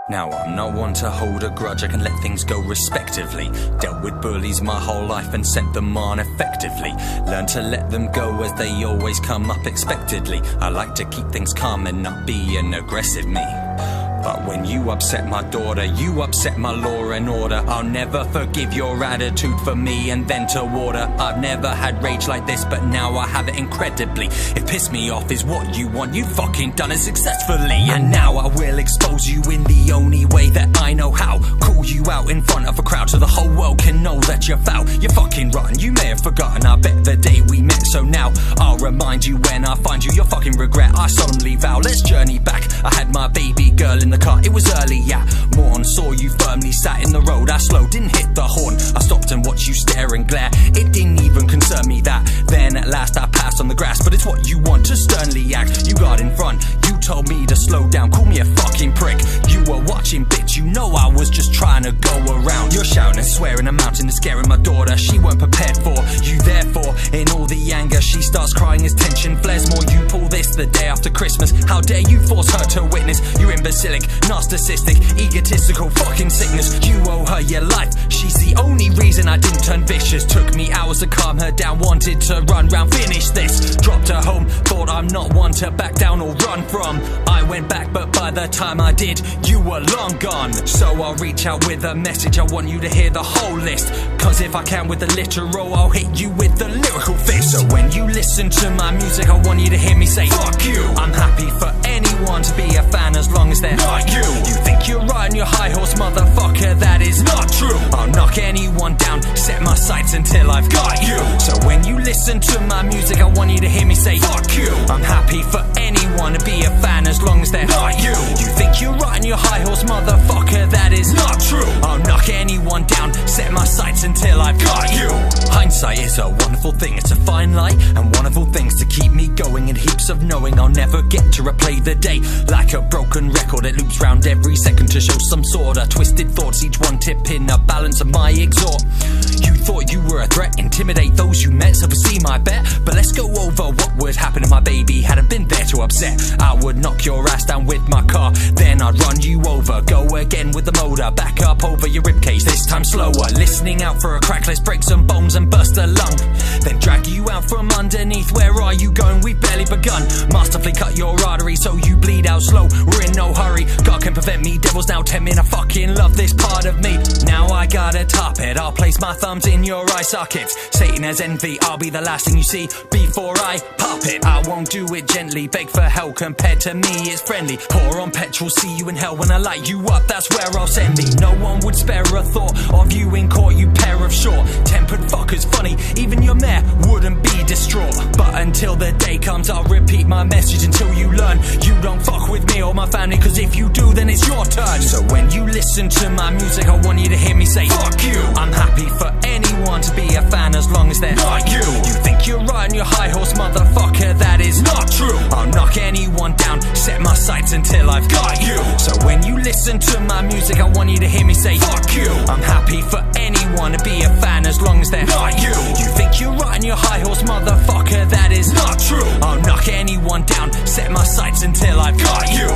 Now I'm not one to hold a grudge, I can let things go respectively. Dealt with bullies my whole life and sent them on effectively. Learned to let them go as they always come up expectedly. I like to keep things calm and not be an aggressive me. But when you upset my daughter, you upset my law and order. I'll never forgive your attitude for me and then toward her. I've never had rage like this, but now I have it incredibly. If piss me off is what you want, you fucking done it successfully. And now I will expose you in the only way that I know how. Call you out in front of a crowd so the whole world can know that you're foul. You're fucking rotten, you may have forgotten, I bet the day we met. So now I'll remind you when I find you, you'll fucking regret. I solemnly vow, let's journey back. I had my baby girl in the car, it was early, yeah. Morn, saw you firmly sat in the road. I slowed, didn't hit the horn. I stopped and watched you stare and glare. It didn't even concern me that. Then at last I passed on the grass. But it's what you want to sternly act. You got in front, you told me to slow down. Call me a fucking prick. You were watching, bitch, you know I was just trying to go around. You're shouting and swearing and mounting and scaring my daughter. She weren't prepared for you, therefore in all the anger she starts crying as tension flares more. You pull this the day after Christmas. How dare you force her to witness your imbecilic, narcissistic, egotistical fucking sickness. You owe her your life, she's the only reason I didn't turn vicious. Took me hours to calm her down, wanted to run round, finish this. Dropped her home, thought I'm not one to back down or run from. I went back, but by the time I did, you were long gone. So I'll reach out with a message, I want you to hear the whole list. Cause if I can with the literal, I'll hit you with the lyrical fist. So when you listen to my music, I want you to hear me say, fuck you. I'm happy for anyone to be a fan as long as they're not you. You think you're riding your high horse, motherfucker, that is not true. I'll knock anyone down, set my sights until I've got you. So when you listen to my music, I want you to hear me say, fuck you. I'm happy for anyone to be a fan as long as they're not you. You think you're riding your high horse, motherfucker, that is not true. I'll knock anyone down, set my sights until I've got you. Hindsight is a wonderful thing, it's a fine light and wonderful things to keep me going, and heaps of knowing I'll never get to replay the day. Like a broken record, it loops round every second to show some sort of twisted thoughts, each one tipping a balance of my exhort. You thought you were a threat, intimidate those you met, so see my bet. But let's go over what would happen if my baby hadn't been there to upset. I would knock your ass down with my car, then I'd run you over. Go again with the motor, back up over your ribcage, this time slower. Listening out for a crack, let's break some bones and bust a lung. Then drag you out from underneath, where are you going? We've barely begun. Masterfully cut your artery so you bleed out slow. We're in no hurry, God can prevent me. Devils now tempt me, I fucking love this part of me. Now I gotta top it, I'll place my thumbs in your eye sockets. Satan has envy, I'll be the last thing you see before I pop it. I won't do it gently, beg for help, compared to me it's friendly. Pour on petrol, see you in hell, when I light you up, that's where I'll send thee. No one would spare a thought of you in court, you pair of short-tempered fuckers. Funny, even your mayor wouldn't be distraught. But until the day comes, I'll repeat my message until you learn you don't fuck with me or my family, cause if you do, then it's your turn. So when you listen to my music, I want you to hear me say, fuck you. I'm happy for anyone to be a fan as long as they're not you. You think you're riding your high horse, motherfucker, that is not true. I'll knock anyone down, set my sights until I've got you. So when you listen to my music, I want you to hear me say, fuck you. I'm happy for anyone to be a fan as long as they're not you. You think you're riding your high horse, motherfucker, that is not true. I'll knock anyone down, set my sights until I've got you.